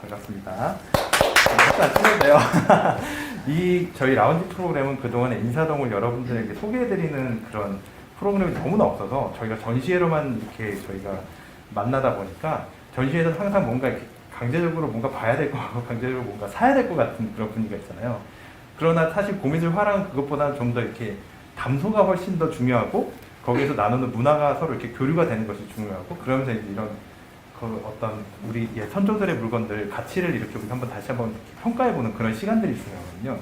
반갑습니다. 잠깐 친해요. 이 저희 라운지 프로그램은 그동안에 인사동을 여러분들에게 소개해드리는 그런 프로그램이 너무나 없어서 저희가 전시회로만 이렇게 저희가 만나다 보니까 전시회에서 항상 뭔가 이렇게 강제적으로 뭔가 봐야 될 것 같고 강제적으로 뭔가 사야 될 것 같은 그런 분위기가 있잖아요. 그러나 사실 고미술 화랑은 그것보다는 좀 더 이렇게 담소가 훨씬 더 중요하고 거기에서 나누는 문화가 서로 이렇게 교류가 되는 것이 중요하고 그러면서 이제 이런 그 어떤 우리 선조들의 물건들 가치를 이렇게 우리 다시 한번 평가해보는 그런 시간들이 중요하거든요.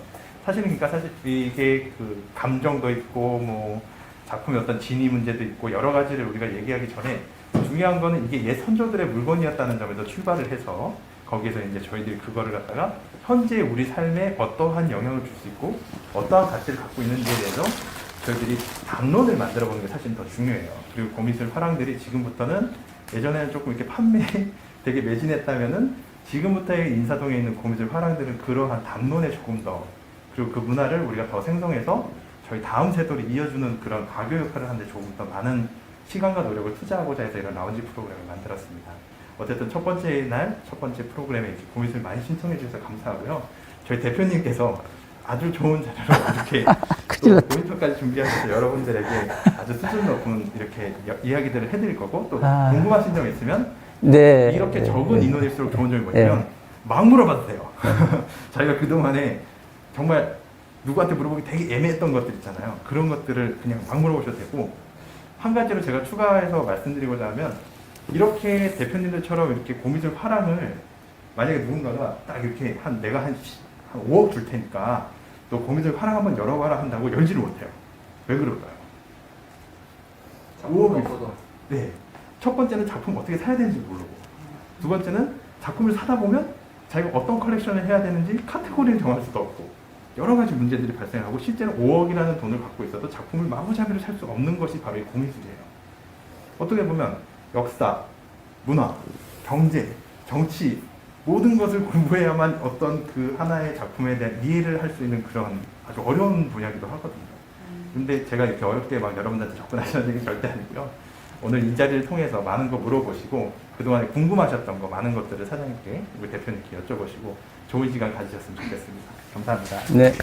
사실은 그러니까 사실 이게 그 감정도 있고 뭐 작품의 어떤 진위 문제도 있고 여러 가지를 우리가 얘기하기 전에 중요한 거는 이게 옛 선조들의 물건이었다는 점에서 출발을 해서 거기에서 이제 저희들이 그거를 갖다가 현재 우리 삶에 어떠한 영향을 줄 수 있고 어떠한 가치를 갖고 있는지에 대해서 저희들이 담론을 만들어 보는 게 사실 더 중요해요. 그리고 고미술 화랑들이 지금부터는 예전에는 조금 이렇게 판매에 되게 매진했다면은 지금부터의 인사동에 있는 고미술 화랑들은 그러한 담론에 조금 더 그리고 그 문화를 우리가 더 생성해서 저희 다음 세대로 이어주는 그런 가교 역할을 하는데 조금 더 많은 시간과 노력을 투자하고자 해서 이런 라운지 프로그램을 만들었습니다. 어쨌든 첫 번째 날, 첫 번째 프로그램에 이렇게 고미술 많이 신청해 주셔서 감사하고요. 저희 대표님께서 아주 좋은 자료로 이렇게 또 모니터까지 준비하셔서 여러분들에게 아주 수준 높은 이렇게 이야기들을 해드릴 거고 또 궁금하신 점 있으면 네. 이렇게 적은 인원일수록 좋은 점이 뭐냐면 막 물어봐도 돼요. 저희가 그동안에 정말 누구한테 물어보기 되게 애매했던 것들 있잖아요. 그런 것들을 그냥 막 물어보셔도 되고 한 가지로 제가 추가해서 말씀드리고자 하면 이렇게 대표님들처럼 이렇게 고미술 화랑을 만약에 누군가가 딱 이렇게 내가 한 5억 줄 테니까 너 고미술 화랑 한번 열어봐라 한다고 열지를 못해요. 왜 그럴까요? 5억이 있어. 네. 첫 번째는 작품 어떻게 사야 되는지 모르고 두 번째는 작품을 사다 보면 자기가 어떤 컬렉션을 해야 되는지 카테고리를 정할 수도 없고 여러 가지 문제들이 발생하고 실제로 5억이라는 돈을 갖고 있어도 작품을 마구잡이로 살 수 없는 것이 바로 이 고미술이에요. 어떻게 보면 역사, 문화, 경제, 정치 모든 것을 공부해야만 어떤 그 하나의 작품에 대한 이해를 할 수 있는 그런 아주 어려운 분야이기도 하거든요. 근데 제가 이렇게 어렵게 막 여러분들한테 접근하시는 게 절대 아니고요. 오늘 이 자리를 통해서 많은 거 물어보시고 그동안에 궁금하셨던 거 많은 것들을 사장님께 우리 대표님께 여쭤보시고 좋은 시간 가지셨으면 좋겠습니다. 감사합니다. 네.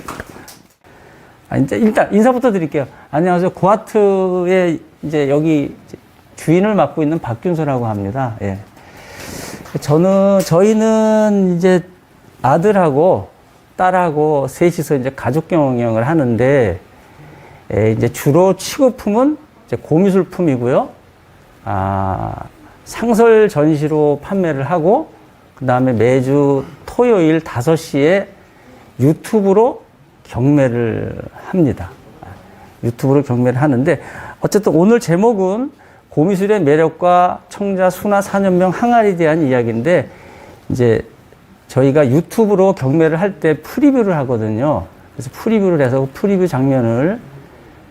이제 일단 인사부터 드릴게요. 안녕하세요. 고아트의 이제 여기 주인을 맡고 있는 박균서라고 합니다. 예. 저희는 이제 아들하고 딸하고 셋이서 이제 가족 경영을 하는데, 이제 주로 취급품은 이제 고미술품이고요. 상설 전시로 판매를 하고, 그 다음에 매주 토요일 5시에 유튜브로 경매를 합니다. 유튜브로 경매를 하는데, 어쨌든 오늘 제목은 고미술의 매력과 청자 수나 사년명 항아리에 대한 이야기인데, 이제 저희가 유튜브로 경매를 할 때 프리뷰를 하거든요. 그래서 프리뷰를 해서 프리뷰 장면을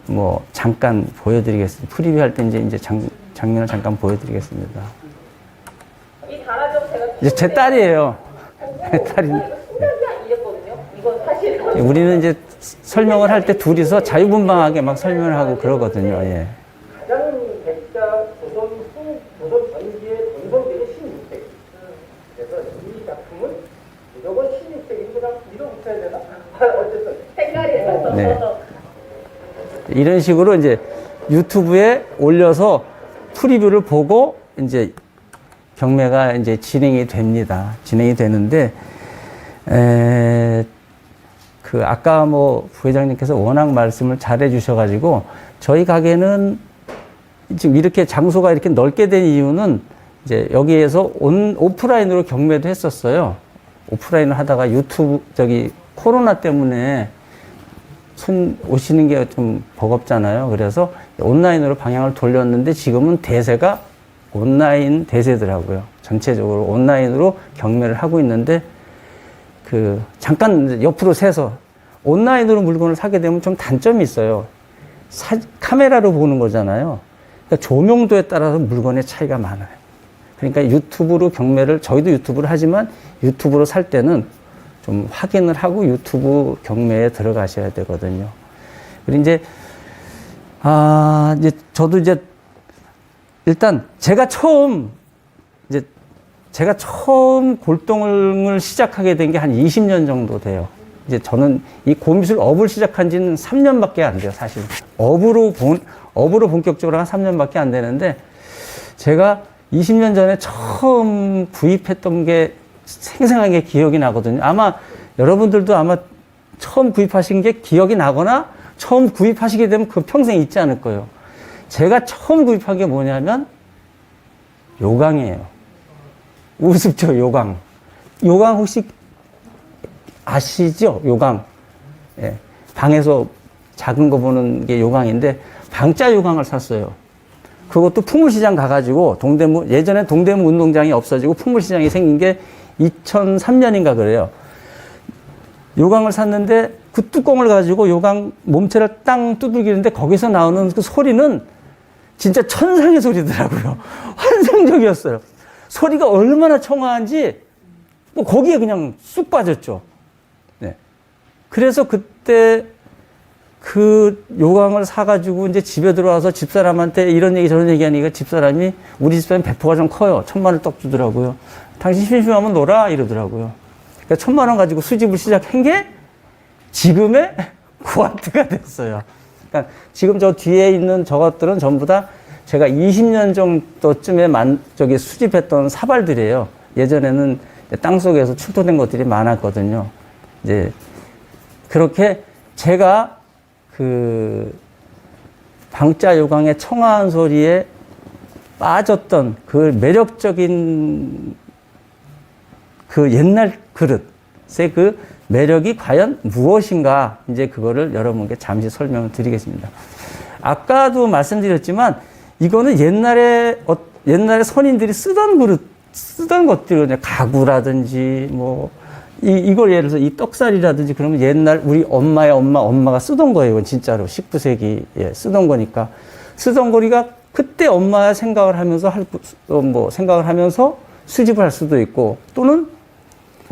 뭐 잠깐 보여드리겠습니다. 프리뷰 할 때 이제 장면을 잠깐 보여드리겠습니다. 이 다라점 제가 이제 제 딸이에요. 제 딸이. 이랬거든요. 이건 사실 우리는 이제 설명을 할 때 둘이서 자유분방하게 막 설명을 하고 그러거든요. 예. 가장 백작 조선 전기의 전성기는 16세기. 그래서 이 작품은 무조건 16세기보다 밀어붙여야 되나? 어쨌든 색깔이 있어서 네. 이런 식으로 이제 유튜브에 올려서 프리뷰를 보고 이제 경매가 이제 진행이 됩니다. 진행이 되는데, 그 아까 뭐 부회장님께서 워낙 말씀을 잘해 주셔가지고 저희 가게는 지금 이렇게 장소가 이렇게 넓게 된 이유는 이제 여기에서 오프라인으로 경매도 했었어요. 오프라인을 하다가 유튜브 코로나 때문에 손 오시는 게 좀 버겁잖아요. 그래서 온라인으로 방향을 돌렸는데 지금은 대세가 온라인 대세더라고요. 전체적으로 온라인으로 경매를 하고 있는데 잠깐 옆으로 세서 온라인으로 물건을 사게 되면 좀 단점이 있어요. 카메라로 보는 거잖아요. 그러니까 조명도에 따라서 물건의 차이가 많아요. 그러니까 유튜브로 경매를, 저희도 유튜브를 하지만 유튜브로 살 때는 좀 확인을 하고 유튜브 경매에 들어가셔야 되거든요. 그리고 이제 저도 이제 일단 제가 처음 이제 제가 처음 골동을 시작하게 된 게 한 20년 정도 돼요. 이제 저는 이 고미술 업을 시작한 지는 3년밖에 안 돼요, 사실. 업으로 본격적으로 한 3년밖에 안 되는데, 제가 20년 전에 처음 구입했던 게 생생하게 기억이 나거든요. 아마 여러분들도 아마 처음 구입하신 게 기억이 나거나 처음 구입하시게 되면 그 평생 잊지 않을 거예요. 제가 처음 구입한 게 뭐냐면 요강이에요. 우습죠, 요강. 요강 혹시 아시죠? 요강. 예. 방에서 작은 거 보는 게 요강인데 방자 요강을 샀어요. 그것도 풍물시장 가가지고 예전에 동대문 운동장이 없어지고 풍물시장이 생긴 게 2003년인가 그래요. 요강을 샀는데 그 뚜껑을 가지고 요강 몸체를 땅 두들기는데 거기서 나오는 그 소리는 진짜 천상의 소리더라고요. 환상적이었어요. 소리가 얼마나 청아한지 뭐 거기에 그냥 쑥 빠졌죠. 네. 그래서 그때 그 요강을 사가지고 이제 집에 들어와서 집사람한테 이런 얘기 저런 얘기 하니까 집사람이 우리 집사람 배포가 좀 커요. 1,000만 원 떡 주더라고요. 당신 심심하면 놀아 이러더라고요. 그러니까 1,000만 원 가지고 수집을 시작한 게 지금의 구아트가 됐어요. 그러니까 지금 저 뒤에 있는 저것들은 전부 다 제가 20년 정도쯤에 수집했던 사발들이에요. 예전에는 땅속에서 출토된 것들이 많았거든요. 이제 그렇게 제가 그 방자 요강의 청아한 소리에 빠졌던 그 매력적인 그 옛날 그릇의 그 매력이 과연 무엇인가, 이제 그거를 여러분께 잠시 설명을 드리겠습니다. 아까도 말씀드렸지만 이거는 옛날에 선인들이 쓰던 것들, 가구라든지 이걸 예를 들어서 이 떡살이라든지 그러면 옛날 우리 엄마의 엄마가 쓰던 거예요. 이건 진짜로 19세기에 쓰던 거니까. 쓰던 거리가 그때 엄마 생각을 하면서 생각을 하면서 수집을 할 수도 있고, 또는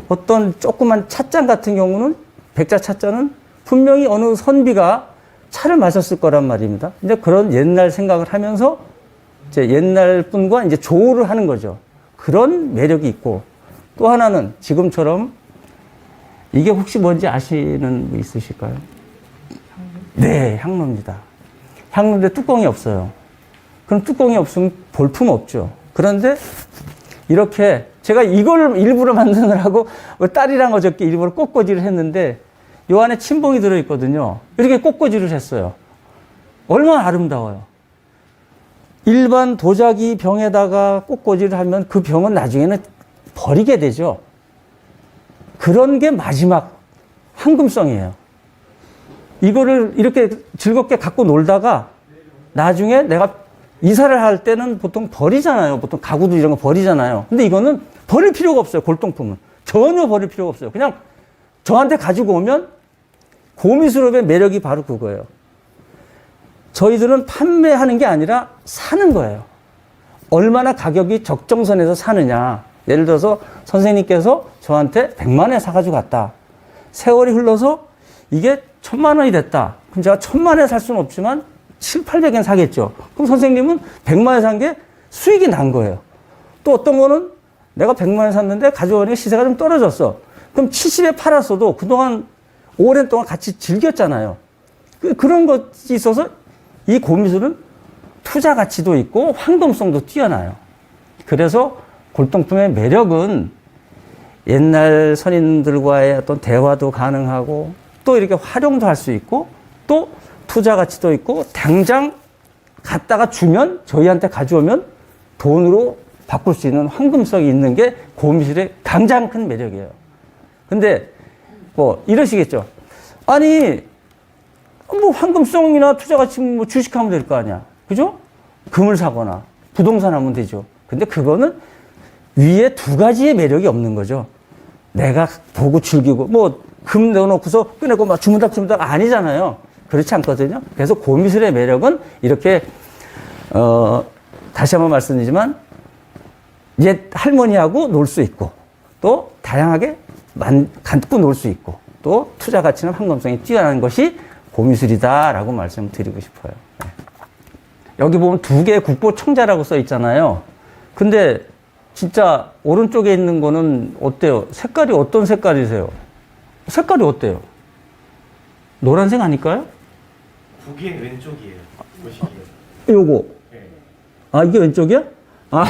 어떤 조그만 찻잔 같은 경우는 백자 찻잔은 분명히 어느 선비가 차를 마셨을 거란 말입니다. 이제 그런 옛날 생각을 하면서 이제 옛날 분과 이제 조우를 하는 거죠. 그런 매력이 있고, 또 하나는 지금처럼 이게 혹시 뭔지 아시는 분 있으실까요? 네, 향로입니다. 향로인데 뚜껑이 없어요. 그럼 뚜껑이 없으면 볼품 없죠. 그런데 이렇게 제가 이걸 일부러 만드느라고 딸이랑 어저께 일부러 꽃꽂이를 했는데 요 안에 침봉이 들어있거든요. 이렇게 꽃꽂이를 했어요. 얼마나 아름다워요. 일반 도자기 병에다가 꽃꽂이를 하면 그 병은 나중에는 버리게 되죠. 그런 게 마지막 황금성이에요. 이거를 이렇게 즐겁게 갖고 놀다가 나중에 내가 이사를 할 때는 보통 버리잖아요. 보통 가구도 이런 거 버리잖아요. 근데 이거는 버릴 필요가 없어요. 골동품은. 전혀 버릴 필요가 없어요. 그냥 저한테 가지고 오면 고미술업의 매력이 바로 그거예요. 저희들은 판매하는 게 아니라 사는 거예요. 얼마나 가격이 적정선에서 사느냐. 예를 들어서 선생님께서 저한테 100만 원에 사가지고 갔다. 세월이 흘러서 이게 1,000만 원이 됐다. 그럼 제가 1,000만 원에 살 수는 없지만 700~800엔 사겠죠. 그럼 선생님은 100만 원에 산 게 수익이 난 거예요. 또 어떤 거는 내가 100만 원에 샀는데 가져오니까 시세가 좀 떨어졌어. 그럼 70에 팔았어도 그동안 오랜 동안 같이 즐겼잖아요. 그런 것이 있어서 이 고미술은 투자 가치도 있고 황금성도 뛰어나요. 그래서 골동품의 매력은 옛날 선인들과의 어떤 대화도 가능하고 또 이렇게 활용도 할 수 있고 또 투자 가치도 있고 당장 갖다가 주면 저희한테 가져오면 돈으로 바꿀 수 있는 황금성이 있는 게 고미술의 가장 큰 매력이에요. 근데 이러시겠죠. 아니 황금성이나 투자 가치 주식하면 될 거 아니야. 그죠? 금을 사거나 부동산 하면 되죠. 근데 그거는 위에 두 가지의 매력이 없는 거죠. 내가 보고 즐기고 금 넣어놓고서 꺼내고 막 주문닥 아니잖아요. 그렇지 않거든요. 그래서 고미술의 매력은 이렇게 다시 한번 말씀드리지만 옛 할머니하고 놀 수 있고 또 다양하게 갖고 놀 수 있고 또 투자 가치는 황금성이 뛰어난 것이 고미술이다라고 말씀드리고 싶어요. 네. 여기 보면 2개의 국보 청자라고 써 있잖아요. 근데 진짜 오른쪽에 있는 거는 어때요? 색깔이 어떤 색깔이세요? 색깔이 어때요? 노란색 아닐까요? 북의 왼쪽이에요. 보시기에. 요거. 네. 아, 이게 왼쪽이야? 아,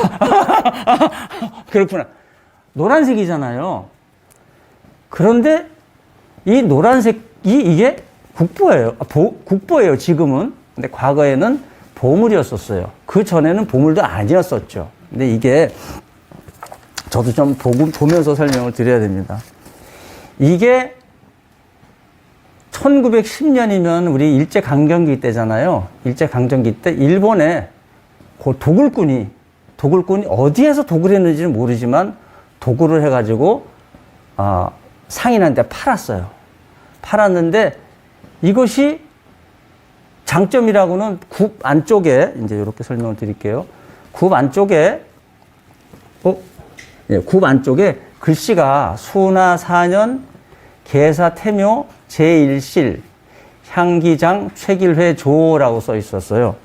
그렇구나. 노란색이잖아요. 그런데 이 노란색이 이게 국보예요. 국보예요, 지금은. 근데 과거에는 보물이었었어요. 그 전에는 보물도 아니었었죠. 근데 이게 저도 좀 보면서 설명을 드려야 됩니다. 이게 1910년이면 우리 일제강점기 때잖아요. 일제강점기 때 일본에 그 도굴꾼이 어디에서 도굴했는지는 모르지만 도굴을 해가지고 상인한테 팔았어요. 팔았는데 이것이 장점이라고는 굽 안쪽에 이제 이렇게 설명을 드릴게요. 굽 안쪽에 굽 안쪽에 글씨가 수나 사년 계사 태묘 제1실 향기장 최길회 조라고 써 있었어요.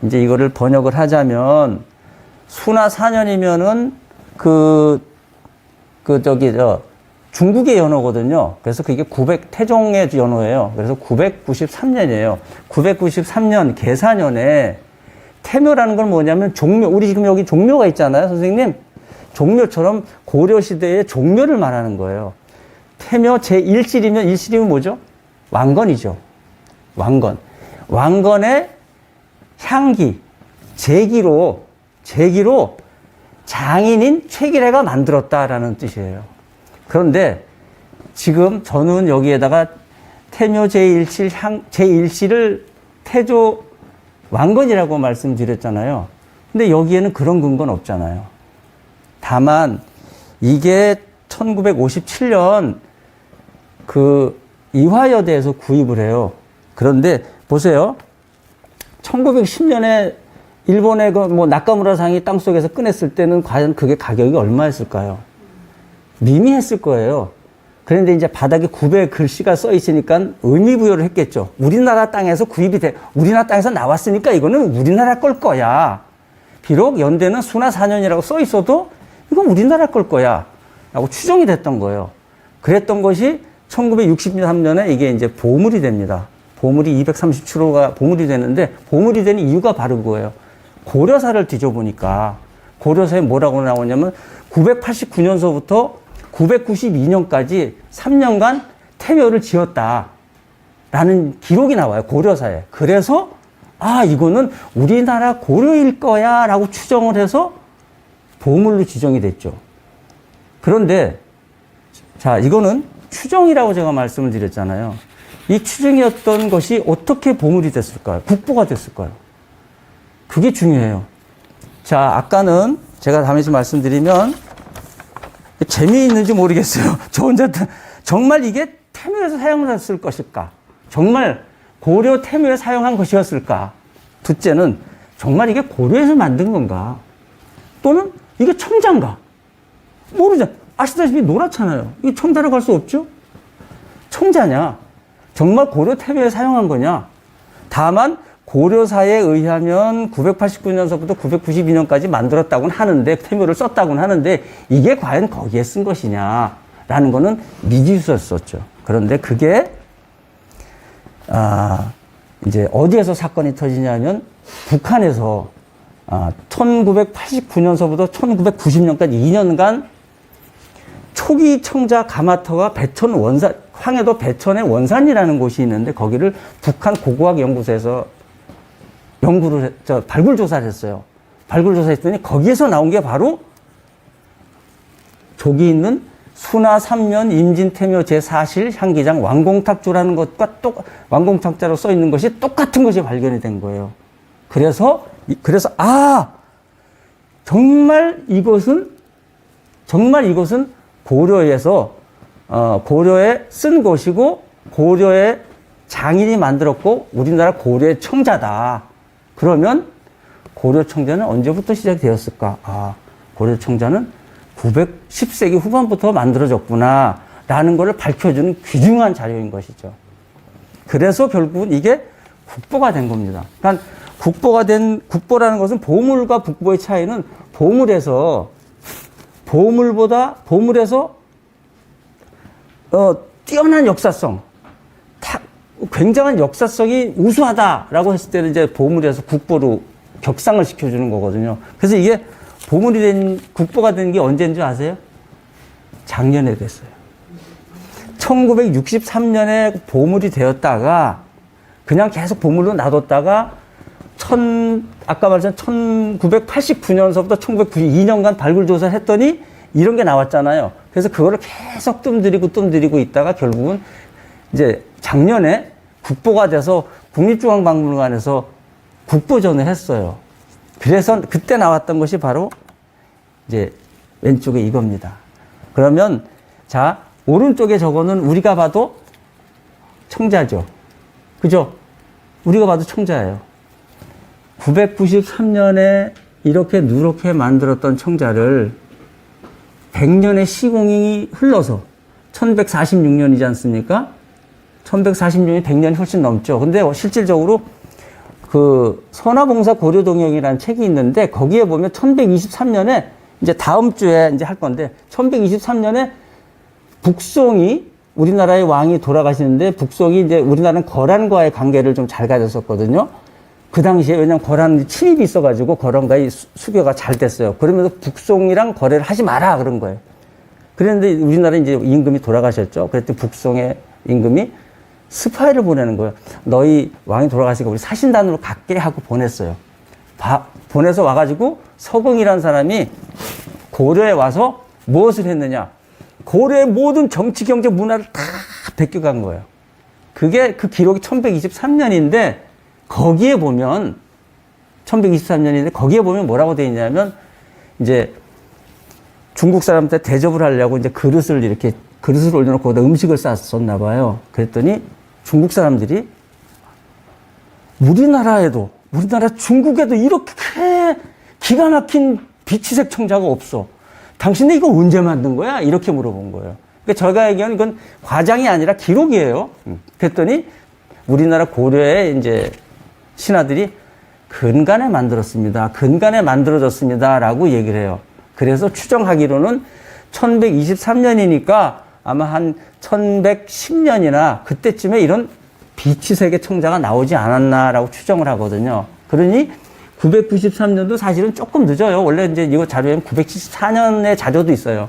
이제 이거를 번역을 하자면 수나 4년이면은 중국의 연호거든요. 그래서 그게 태종의 연호예요. 그래서 993년이에요. 993년 계사년에 태묘라는 건 뭐냐면 종묘, 우리 지금 여기 종묘가 있잖아요, 선생님. 종묘처럼 고려시대의 종묘를 말하는 거예요. 태묘 제1실이면 1실이면 뭐죠? 왕건이죠. 왕건. 왕건의 향기, 제기로 장인인 최길해가 만들었다라는 뜻이에요. 그런데 지금 저는 여기에다가 태묘 제1실을 태조 왕건이라고 말씀드렸잖아요. 근데 여기에는 그런 근거는 없잖아요. 다만 이게 1957년 이화여대에서 구입을 해요. 그런데 보세요. 1910년에 일본의 나카무라 상이 땅속에서 꺼냈을 때는 과연 그게 가격이 얼마였을까요? 미미했을 거예요. 그런데 이제 바닥에 굽에 글씨가 써 있으니까 의미부여를 했겠죠. 우리나라 땅에서 우리나라 땅에서 나왔으니까 이거는 우리나라 걸 거야. 비록 연대는 수나 4년이라고 써 있어도 이건 우리나라 걸 거야. 라고 추정이 됐던 거예요. 그랬던 것이 1963년에 이게 이제 보물이 됩니다. 보물이 237호가 보물이 되는데 보물이 되는 이유가 바로 그거예요. 고려사를 뒤져보니까 고려사에 뭐라고 나오냐면 989년서부터 992년까지 3년간 태묘를 지었다라는 기록이 나와요. 고려사에. 그래서 이거는 우리나라 고려일 거야 라고 추정을 해서 보물로 지정이 됐죠. 그런데 자, 이거는 추정이라고 제가 말씀을 드렸잖아요. 이 추정이었던 것이 어떻게 보물이 됐을까요? 국보가 됐을까요? 그게 중요해요. 자, 아까는 제가 다시 말씀드리면 재미있는지 모르겠어요. 저 혼자 정말 이게 태묘에서 사용했을 것일까? 정말 고려 태묘에 사용한 것이었을까? 둘째는 정말 이게 고려에서 만든 건가? 또는 이게 청자인가? 모르죠. 아시다시피 노랗잖아요. 이게 청자라고 할 수 없죠? 청자냐? 정말 고려 태묘에 사용한 거냐? 다만 고려사에 의하면 989년서부터 992년까지 만들었다고는 하는데, 태묘를 썼다고는 하는데 이게 과연 거기에 쓴 것이냐라는 거는 미지수였었죠. 그런데 그게 이제 어디에서 사건이 터지냐면 북한에서 1989년서부터 1990년까지 2년간 초기 청자 가마터가 배천 원산, 황해도 배천의 원산이라는 곳이 있는데 거기를 북한 고고학연구소에서 발굴 조사를 했어요. 발굴 조사했더니 거기에서 나온 게 바로 저기 있는 수나 3년 임진태묘 제4실 향기장 왕공탁조라는 것과 왕공탁자로 써 있는 것이 똑같은 것이 발견이 된 거예요. 그래서 정말 이것은 고려에서 고려에 쓴 것이고 고려의 장인이 만들었고 우리나라 고려의 청자다. 그러면 고려 청자는 언제부터 시작되었을까? 고려 청자는 10세기 후반부터 만들어졌구나 라는 것을 밝혀주는 귀중한 자료인 것이죠. 그래서 결국은 이게 국보가 된 겁니다. 그러니까 국보라는 것은 보물과 국보의 차이는 보물에서 보물에서 뛰어난 역사성, 굉장한 역사성이 우수하다라고 했을 때는 이제 보물에서 국보로 격상을 시켜주는 거거든요. 그래서 이게 국보가 된 게 언제인지 아세요? 작년에 됐어요. 1963년에 보물이 되었다가 그냥 계속 보물로 놔뒀다가 아까 말했던 1989년서부터 1992년간 발굴 조사를 했더니 이런 게 나왔잖아요. 그래서 그거를 계속 뜸들이고 있다가 결국은 이제 작년에 국보가 돼서 국립중앙박물관에서 국보전을 했어요. 그래서 그때 나왔던 것이 바로 이제 왼쪽에 이겁니다. 그러면 자, 오른쪽에 저거는 우리가 봐도 청자죠. 그죠? 우리가 봐도 청자예요. 993년에 이렇게 누렇게 만들었던 청자를 100년의 시공이 흘러서 1146년이지 않습니까? 1146년이 100년이 훨씬 넘죠. 근데 실질적으로 그 선화봉사 고려동영이라는 책이 있는데 거기에 보면 1123년에 이제 다음 주에 이제 할 건데 1123년에 북송이 우리나라의 왕이 돌아가시는데 북송이 이제 우리나라는 거란과의 관계를 좀 잘 가졌었거든요. 그 당시에 왜냐면 거란 침입이 있어가지고 거란과의 수교가 잘 됐어요. 그러면서 북송이랑 거래를 하지 마라 그런 거예요. 그랬는데 우리나라 이제 임금이 돌아가셨죠. 그랬더니 북송의 임금이 스파이를 보내는 거예요. 너희 왕이 돌아가시니까 우리 사신단으로 갈게 하고 보냈어요. 보내서 와가지고 서공이라는 사람이 고려에 와서 무엇을 했느냐. 고려의 모든 정치, 경제, 문화를 다 베껴간 거예요. 그게 그 기록이 1123년인데 거기에 보면 1123년인데 거기에 보면 뭐라고 되어 있냐면 이제 중국 사람한테 대접을 하려고 이제 그릇을 올려놓고 거기다 음식을 쌌었나 봐요. 그랬더니 중국 사람들이 우리나라 중국에도 이렇게 기가 막힌 비치색 청자가 없어. 당신네 이거 언제 만든 거야? 이렇게 물어본 거예요. 그러니까 제가 얘기하는 이건 과장이 아니라 기록이에요. 그랬더니 우리나라 고려의 이제 신하들이 근간에 만들어졌습니다. 라고 얘기를 해요. 그래서 추정하기로는 1123년이니까 아마 한 1110년이나 그때쯤에 이런 비치색의 청자가 나오지 않았나라고 추정을 하거든요. 그러니 993년도 사실은 조금 늦어요. 원래 이제 이거 자료에는 974년의 자료도 있어요.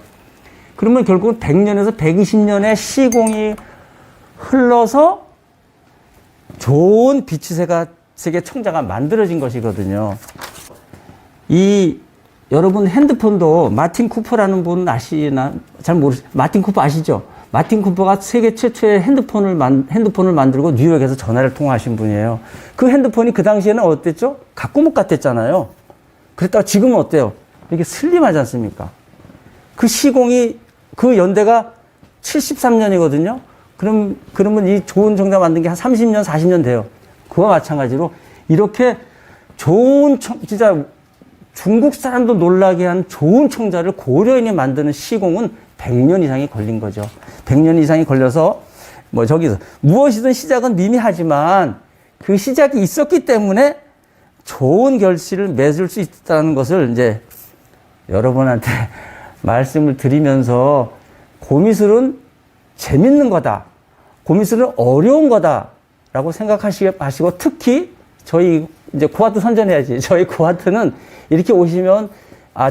그러면 결국 100년에서 120년의 시공이 흘러서 좋은 비치색의 청자가 만들어진 것이거든요. 여러분 핸드폰도 마틴 쿠퍼라는 분 아시나? 잘 모르시죠? 마틴 쿠퍼 아시죠? 마틴 쿠퍼가 세계 최초의 핸드폰을 만들고 뉴욕에서 전화를 통화하신 분이에요. 그 핸드폰이 그 당시에는 어땠죠? 갖고못 같았잖아요. 그랬다가 지금은 어때요? 이게 슬림하지 않습니까? 그 시공이, 그 연대가 73년이거든요? 그러면 이 좋은 정답 만든 게 한 30년, 40년 돼요. 그와 마찬가지로 이렇게 좋은 진짜 중국 사람도 놀라게 한 좋은 청자를 고려인이 만드는 시공은 100년 이상이 걸린 거죠. 100년 이상이 걸려서 무엇이든 시작은 미미하지만 그 시작이 있었기 때문에 좋은 결실을 맺을 수 있다는 것을 이제 여러분한테 말씀을 드리면서 고미술은 재밌는 거다. 고미술은 어려운 거다라고 생각하시고 특히 저희 이제 고아트 선전해야지. 저희 고아트는 이렇게 오시면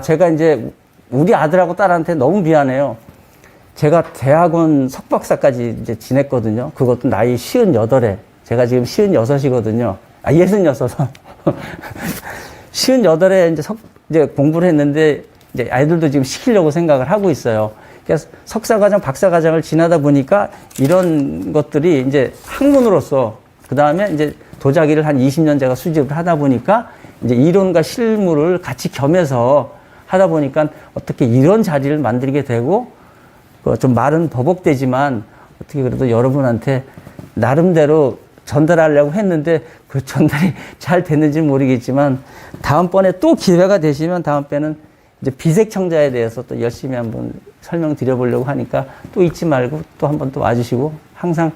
제가 이제 우리 아들하고 딸한테 너무 미안해요. 제가 대학원 석박사까지 이제 지냈거든요. 그것도 나이 58에. 제가 지금 56이거든요. 66. 58에 이제 공부를 했는데 이제 아이들도 지금 시키려고 생각을 하고 있어요. 그래서 석사과정, 박사과정을 지나다 보니까 이런 것들이 이제 학문으로서 그 다음에 이제 도자기를 한 20년 제가 수집을 하다 보니까 이제 이론과 실무를 같이 겸해서 하다 보니까 어떻게 이런 자리를 만들게 되고 좀 말은 버벅대지만 어떻게 그래도 여러분한테 나름대로 전달하려고 했는데 그 전달이 잘 됐는지 모르겠지만 다음번에 또 기회가 되시면 다음번에는 이제 비색 청자에 대해서 또 열심히 한번 설명드려보려고 하니까 또 잊지 말고 또 한번 또 와주시고 항상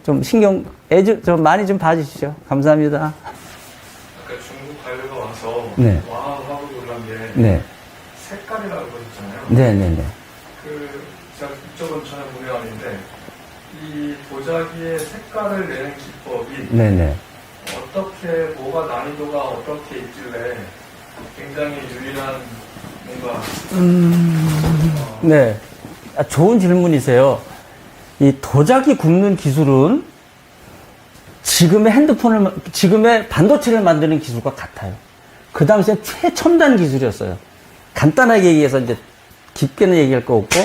좀 좀 많이 좀 봐주시죠. 감사합니다. 아까 중국 관료가 와서 네. 와 하고 놀란 게 네. 색깔이라고 그러셨잖아요. 네네네. 제가 국적은 전혀 문외 아닌데 이 도자기의 색깔을 내는 기법이 네네. 어떻게 뭐가 난이도가 어떻게 있길래 굉장히 유일한 뭔가 네. 좋은 질문이세요. 이 도자기 굽는 기술은 지금의 반도체를 만드는 기술과 같아요. 그 당시엔 최첨단 기술이었어요. 간단하게 얘기해서 이제 깊게는 얘기할 거 없고,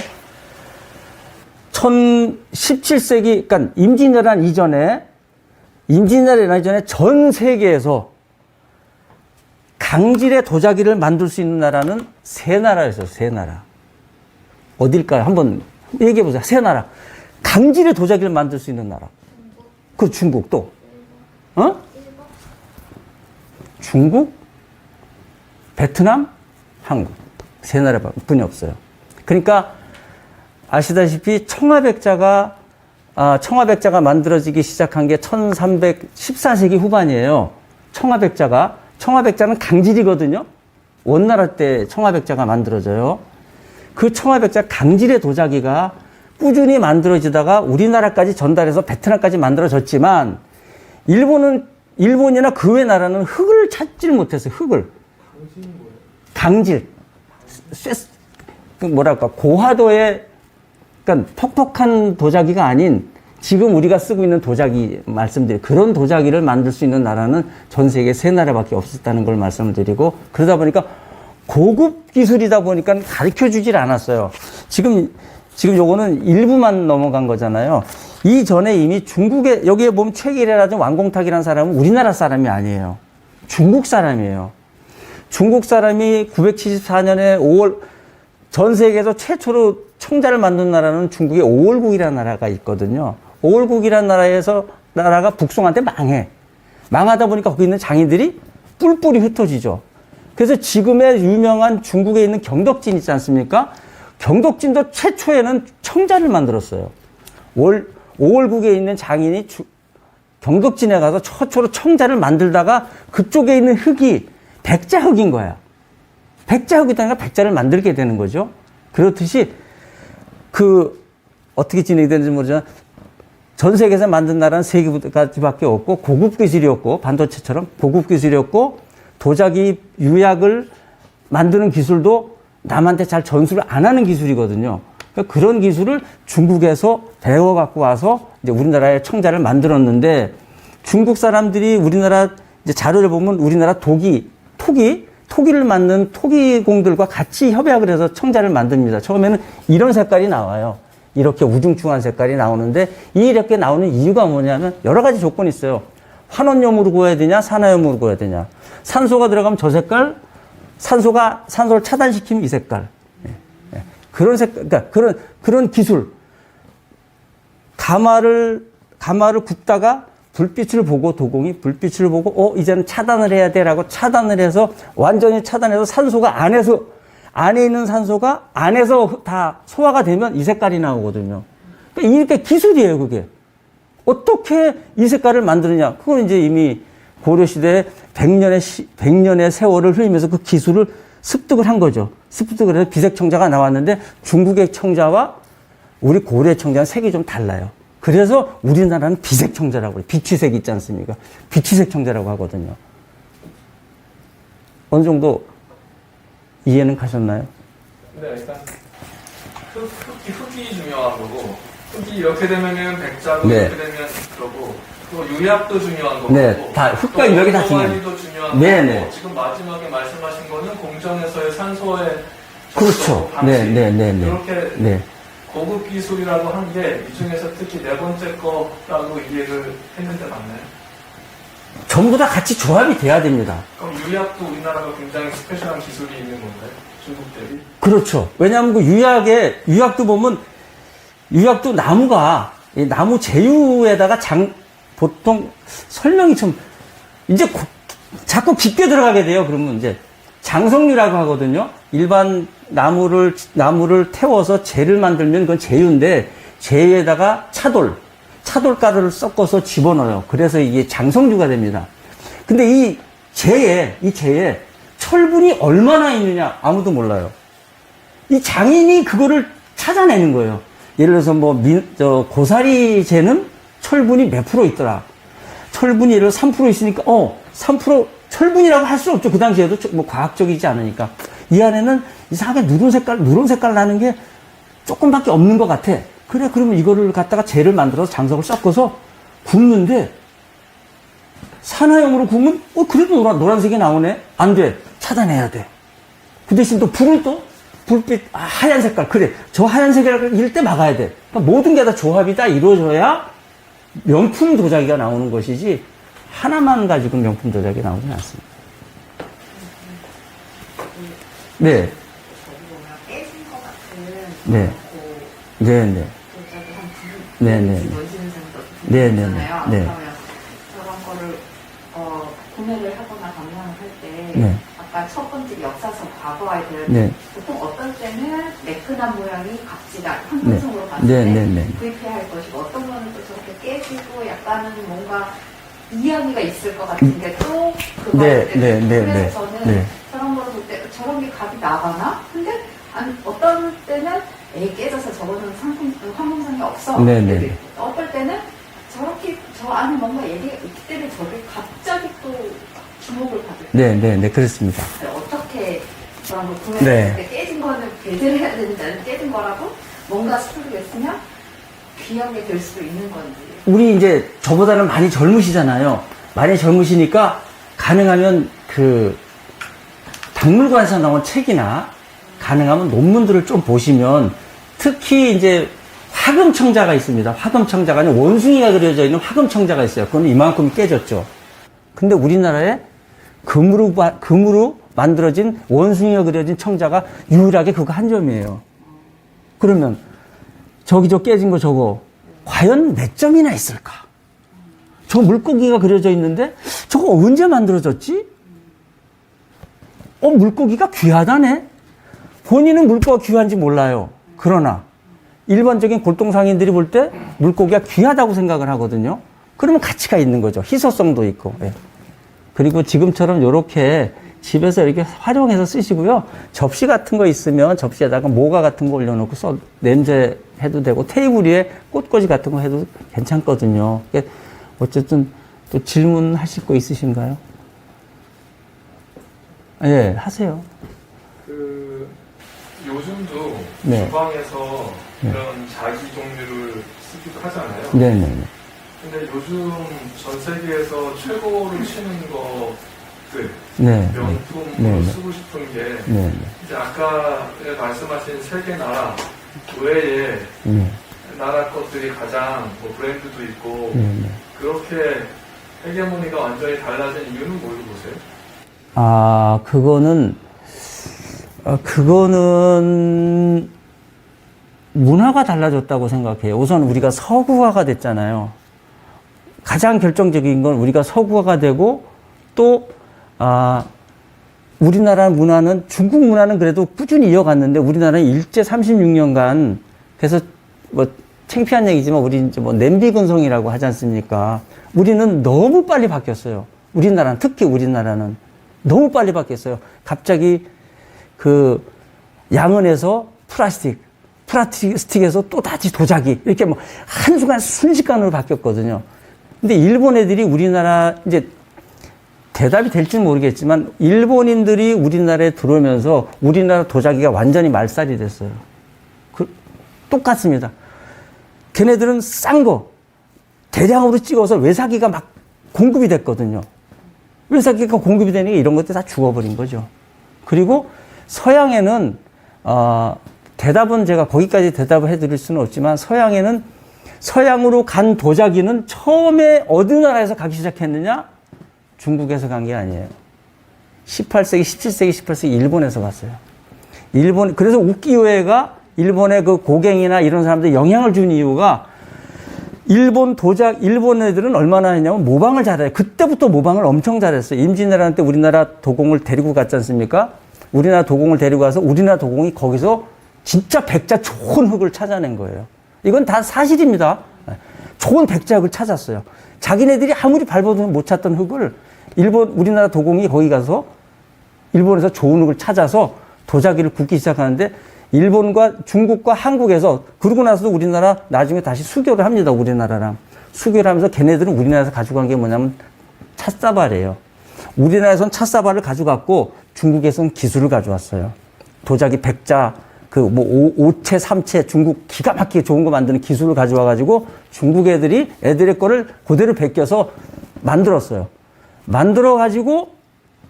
17세기, 그러니까 임진왜란 이전에 전 세계에서 강질의 도자기를 만들 수 있는 나라는 세 나라였어요. 세 나라. 어딜까요? 한번 얘기해 보세요. 세 나라. 강질의 도자기를 만들 수 있는 나라. 그 중국 또. 중국, 베트남, 한국. 세 나라뿐이 없어요. 그러니까 아시다시피 청아백자가 만들어지기 시작한 게 14세기 후반이에요. 청아백자는 강질이거든요. 원나라 때 청아백자가 만들어져요. 그 청아백자 강질의 도자기가 꾸준히 만들어지다가 우리나라까지 전달해서 베트남까지 만들어졌지만 일본이나 그 외 나라는 흙을 찾질 못했어요. 흙을. 강질. 뭐랄까 고화도의 그러니까 퍽퍽한 도자기가 아닌 지금 우리가 쓰고 있는 도자기 말씀드린 그런 도자기를 만들 수 있는 나라는 전 세계 세 나라밖에 없었다는 걸 말씀을 드리고 그러다 보니까 고급 기술이다 보니까 가르쳐 주질 않았어요. 지금 요거는 일부만 넘어간 거잖아요. 이전에 이미 중국에 여기에 보면 최기래라든 왕공탁이라는 사람은 우리나라 사람이 아니에요. 중국 사람이에요. 중국 사람이 974년에 5월 전 세계에서 최초로 청자를 만든 나라는 중국의 오월국이라는 나라가 있거든요. 오월국이라는 나라가 북송한테 망해. 망하다 보니까 거기 있는 장인들이 뿔뿔이 흩어지죠. 그래서 지금의 유명한 중국에 있는 경덕진 있지 않습니까? 경덕진도 최초에는 청자를 만들었어요. 오월국에 있는 장인이 경덕진에 가서 최초로 청자를 만들다가 그쪽에 있는 흙이 백자흙인 거야. 백자흙이다가 백자를 만들게 되는 거죠. 그렇듯이 어떻게 진행이 되는지 모르지만 전 세계에서 만든 나라는 세 가지밖에 없고 고급 기술이었고 반도체처럼 고급 기술이었고 도자기 유약을 만드는 기술도 남한테 잘 전수를 안 하는 기술이거든요. 그러니까 그런 기술을 중국에서 배워 갖고 와서 이제 우리나라의 청자를 만들었는데 중국 사람들이 우리나라 이제 자료를 보면 우리나라 토기를 만든 토기공들과 같이 협약을 해서 청자를 만듭니다. 처음에는 이런 색깔이 나와요. 이렇게 우중충한 색깔이 나오는데 이렇게 나오는 이유가 뭐냐면 여러 가지 조건이 있어요. 환원염으로 구워야 되냐, 산화염으로 구워야 되냐. 산소가 들어가면 저 색깔, 산소를 차단시키면 이 색깔. 그런 색깔, 그러니까 그런 기술. 가마를 굽다가 불빛을 보고 도공이 불빛을 보고 이제는 차단을 해야 돼라고 차단을 해서 완전히 차단해서 산소가 안에 있는 산소가 안에서 다 소화가 되면 이 색깔이 나오거든요. 그러니까 이렇게 기술이에요, 그게. 어떻게 이 색깔을 만드느냐. 그건 이제 이미 고려시대에 100년의 세월을 흘리면서 그 기술을 습득을 한 거죠. 습득을 해서 비색청자가 나왔는데 중국의 청자와 우리 고려의 청자는 색이 좀 달라요. 그래서 우리나라는 비색청자라고 해요. 비취색 있지 않습니까? 비취색 청자라고 하거든요. 어느 정도 이해는 가셨나요? 네, 일단 흙이 중요한 거고 흙이 이렇게 되면은 백자고 네. 이렇게 되면 그러고 또 유약도 중요한 거고 네, 다 흙과 유약이 다 중요해요. 도 중요한 네, 거고 네. 지금 마지막에 말씀하신 거는 공정에서의 산소의 그렇죠. 방식 네. 이렇게 네. 고급 기술이라고 한 게 이 중에서 특히 네 번째 거라고 이해를 했는데 맞나요? 전부 다 같이 조합이 돼야 됩니다. 그럼 유약도 우리나라가 굉장히 스페셜한 기술이 있는 건가요? 중국 대비? 그렇죠. 왜냐하면 그 유약도 보면, 유약도 이 나무 제유에다가 보통 설명이 이제 자꾸 깊게 들어가게 돼요. 그러면 이제 장석류라고 하거든요. 일반 나무를 태워서 재를 만들면 그건 제유인데, 제유에다가 차돌가루를 섞어서 집어넣어요. 그래서 이게 장석류가 됩니다. 근데 이 재에 철분이 얼마나 있느냐 아무도 몰라요. 이 장인이 그거를 찾아내는 거예요. 예를 들어서 뭐 고사리재는 철분이 몇 프로 있더라. 철분이 예를 들어 3% 있으니까 3% 철분이라고 할 수 없죠. 그 당시에도 뭐 과학적이지 않으니까. 이 안에는 이상하게 누런 색깔 나는 게 조금밖에 없는 것 같아. 그래, 그러면 이거를 갖다가 재를 만들어서 장석을 섞어서 굽는데, 산화용으로 구우면, 그래도 노란색이 나오네? 안 돼. 차단해야 돼. 그 대신 또 불을 불빛, 하얀 색깔. 그래. 저 하얀 색깔일 때 막아야 돼. 그러니까 모든 게 다 조합이 다 이루어져야 명품 도자기가 나오는 것이지, 하나만 가지고 명품 도자기 나오진 않습니다. 네. 깨진 것 같은 네. 네네. 네네. 네네네. 네. 그러면 저런 거를 구매를 하거나 방문을 할 때 네. 아까 첫 번째 역사적 과거와에 대한 네. 보통 어떤 때는 매끈한 모양이 각지다 한근성으로 봤을 네. 때 네네네. 구입해야 할 것이고 어떤 거는 또 저렇게 깨지고 약간은 뭔가 이야기가 있을 것 같은 게 또 그거 네, 때문에 네, 네, 그래서 네. 저는 네. 저런 거를 볼 때 저런 게 값이 나가나? 근데 어떤 때는 깨져서 저거는 환경성이 없어. 네, 네. 어떨 때는 저렇게 저 안에 뭔가 얘기가 있기 때문에 저게 갑자기 또 주목을 받을 때 네, 그렇습니다. 어떻게 저런 걸 네. 구매할 때 깨진 거는 배제를 해야 되는지 아니면 깨진 거라고 뭔가 스토리가 있으면 귀한 게 될 수도 있는 건지. 우리 이제 저보다는 많이 젊으시잖아요. 많이 젊으시니까 가능하면 박물관에서 나온 책이나 가능하면 논문들을 좀 보시면 특히 이제 화금청자가 있습니다. 화금청자가 아니라 원숭이가 그려져 있는 화금청자가 있어요. 그건 이만큼 깨졌죠. 근데 우리나라에 금으로 만들어진 원숭이가 그려진 청자가 유일하게 그거 한 점이에요. 그러면 저 깨진 거 저거 과연 몇 점이나 있을까? 저 물고기가 그려져 있는데 저거 언제 만들어졌지? 물고기가 귀하다네? 본인은 물고기가 귀한지 몰라요. 그러나 일반적인 골동상인들이 볼 때 물고기가 귀하다고 생각을 하거든요. 그러면 가치가 있는 거죠. 희소성도 있고. 예. 그리고 지금처럼 이렇게 집에서 이렇게 활용해서 쓰시고요. 접시 같은 거 있으면 접시에다가 모가 같은 거 올려놓고 냄새 해도 되고 테이블 위에 꽃꽂이 같은 거 해도 괜찮거든요. 어쨌든 또 질문하실 거 있으신가요? 예, 하세요. 요즘도 네. 주방에서 이런 자기 종류를 쓰기도 하잖아요. 네네네. 근데 요즘 전 세계에서 최고로 치는 것들, 네. 명품으로 네. 쓰고 싶은 게 네. 이제 아까 말씀하신 세 개 나라 외에 네. 나라 것들이 가장 브랜드도 있고 네. 그렇게 헤게모니가 완전히 달라진 이유는 뭘로 보세요? 그거는 문화가 달라졌다고 생각해요. 우선 우리가 서구화가 됐잖아요. 가장 결정적인 건 우리가 서구화가 되고 또 우리나라 문화는 중국 문화는 그래도 꾸준히 이어갔는데 우리나라는 일제 36년간 그래서 창피한 얘기지만 우리 이제 냄비 근성이라고 하지 않습니까? 우리는 너무 빨리 바뀌었어요. 특히 우리나라는 너무 빨리 바뀌었어요. 갑자기 양은에서 플라스틱에서 또 다시 도자기 이렇게 한순간 순식간으로 바뀌었거든요. 근데 일본 애들이 우리나라 이제 대답이 될지는 모르겠지만 일본인들이 우리나라에 들어오면서 우리나라 도자기가 완전히 말살이 됐어요. 똑같습니다. 걔네들은 싼 거 대량으로 찍어서 외사기가 막 공급이 됐거든요. 외사기가 공급이 되니까 이런 것들 다 죽어버린 거죠. 그리고 서양에는 대답은 제가 거기까지 대답을 해드릴 수는 없지만 서양으로 간 도자기는 처음에 어느 나라에서 가기 시작했느냐? 중국에서 간 게 아니에요. 18세기, 17세기, 18세기 일본에서 갔어요. 그래서 우키요에가 일본의 고갱이나 이런 사람들 영향을 준 이유가 일본 애들은 얼마나 했냐면 모방을 잘해요. 그때부터 모방을 엄청 잘했어요. 임진왜란 때 우리나라 도공을 데리고 갔지 않습니까? 우리나라 도공을 데리고 가서 우리나라 도공이 거기서 진짜 백자 좋은 흙을 찾아낸 거예요. 이건 다 사실입니다. 좋은 백자 흙을 찾았어요. 자기네들이 아무리 밟아도 못 찾던 흙을 우리나라 도공이 거기 가서 일본에서 좋은 흙을 찾아서 도자기를 굽기 시작하는데 일본과 중국과 한국에서 그러고 나서도 우리나라 나중에 다시 수교를 합니다. 우리나라랑. 수교를 하면서 걔네들은 우리나라에서 가져간 게 뭐냐면 찻사발이에요. 우리나라에선 찻사발을 가져갔고 중국에선 기술을 가져왔어요. 도자기 백자, 오채, 삼채, 중국 기가 막히게 좋은 거 만드는 기술을 가져와가지고 중국 애들의 거를 그대로 베껴서 만들었어요. 만들어가지고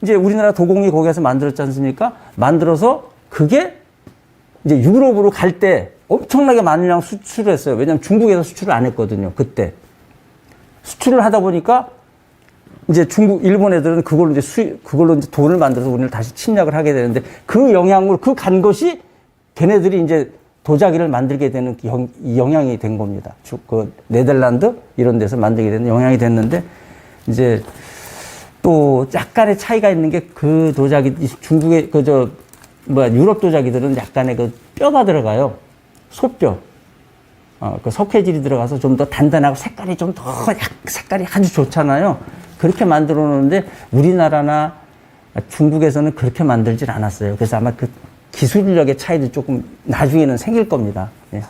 이제 우리나라 도공이 거기에서 만들었지 않습니까? 만들어서 그게 이제 유럽으로 갈 때 엄청나게 많은 양 수출을 했어요. 왜냐하면 중국에서 수출을 안 했거든요. 그때. 수출을 하다 보니까 이제 일본 애들은 그걸로 이제 돈을 만들어서 우리를 다시 침략을 하게 되는데 그 영향으로 그 간 것이 걔네들이 이제 도자기를 만들게 되는 영향이 된 겁니다. 그 네덜란드 이런 데서 만들게 되는 영향이 됐는데 이제 또 약간의 차이가 있는 게 그 도자기 중국의 유럽 도자기들은 약간의 그 뼈가 들어가요. 소뼈. 그 석회질이 들어가서 좀 더 단단하고 색깔이 좀 더 색깔이 아주 좋잖아요. 그렇게 만들어 놓는데 우리나라나 중국에서는 그렇게 만들질 않았어요. 그래서 아마 그 기술력의 차이도 조금 나중에는 생길 겁니다. 예. 이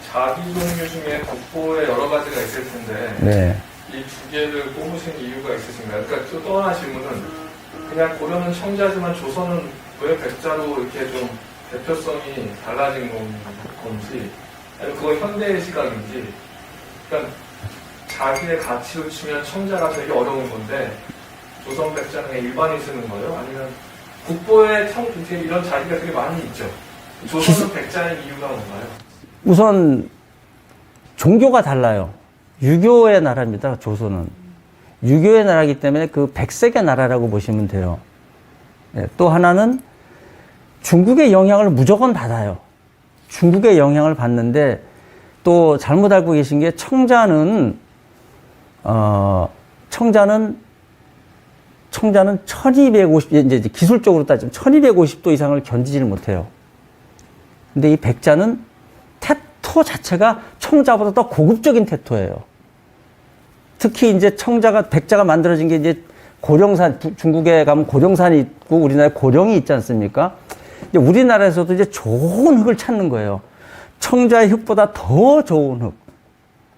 자기 종류 중에 국보에 여러 가지가 있을 텐데 네. 이 두 개를 뽑으신 이유가 있으신가요? 그러니까 또 하나 질문은 그냥 고려는 청자지만 조선은 왜 백자로 이렇게 좀 대표성이 달라진 건지 아니면 그건 현대의 시각인지 그러니까 자기의 가치로 치면 청자가 되게 어려운 건데 조선 백자는 일반이 쓰는 거예요? 아니면 국보에 이런 자기가 되게 많이 있죠. 조선은 백자인 이유가 뭔가요? 우선 종교가 달라요. 유교의 나라입니다. 조선은. 유교의 나라이기 때문에 그 백색의 나라라고 보시면 돼요. 예, 또 하나는 중국의 영향을 무조건 받아요. 중국의 영향을 받는데 또 잘못 알고 계신 게 청자는 1250, 이제 기술적으로 따지면 1250도 이상을 견디지를 못해요. 근데 이 백자는 태토 자체가 청자보다 더 고급적인 태토예요. 특히 이제 백자가 만들어진 게 이제 고령산, 중국에 가면 고령산이 있고 우리나라에 고령이 있지 않습니까? 이제 우리나라에서도 이제 좋은 흙을 찾는 거예요. 청자의 흙보다 더 좋은 흙.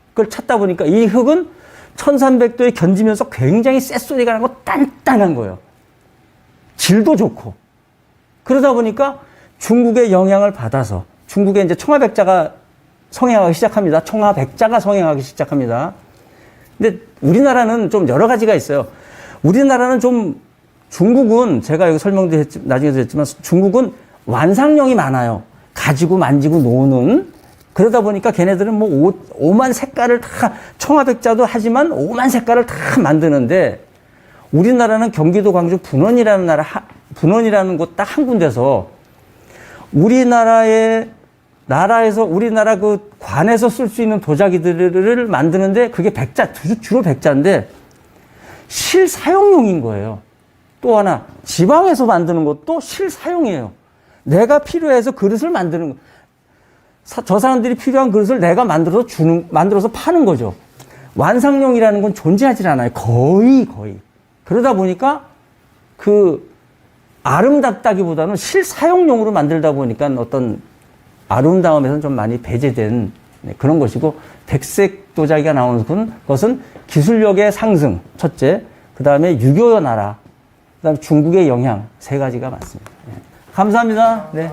그걸 찾다 보니까 이 흙은 1300도에 견디면서 굉장히 쇳소리가 나고 단단한 거예요. 질도 좋고. 그러다 보니까 중국의 영향을 받아서 중국에 이제 청아백자가 성행하기 시작합니다. 청아백자가 성행하기 시작합니다. 근데 우리나라는 좀 여러 가지가 있어요. 우리나라는 좀 중국은 제가 여기 설명도 나중에도 했지만 중국은 완상형이 많아요. 가지고 만지고 노는. 그러다 보니까 걔네들은 뭐 오만 색깔을 다 청아백자도 하지만 오만 색깔을 다 만드는데 우리나라는 경기도 광주 분원이라는 곳 딱 한 군데서 우리나라 그 관에서 쓸 수 있는 도자기들을 만드는데 그게 주로 백자인데 실사용용인 거예요. 또 하나 지방에서 만드는 것도 실사용이에요. 내가 필요해서 그릇을 만드는 거. 저 사람들이 필요한 그릇을 내가 만들어서 파는 거죠. 완상용이라는 건 존재하지 않아요. 거의. 그러다 보니까 그 아름답다기보다는 실사용용으로 만들다 보니까 어떤 아름다움에서는 좀 많이 배제된 그런 것이고 백색 도자기가 나오는 것은 기술력의 상승, 첫째. 그 다음에 유교의 나라, 그 다음에 중국의 영향, 세 가지가 많습니다. 감사합니다. 네.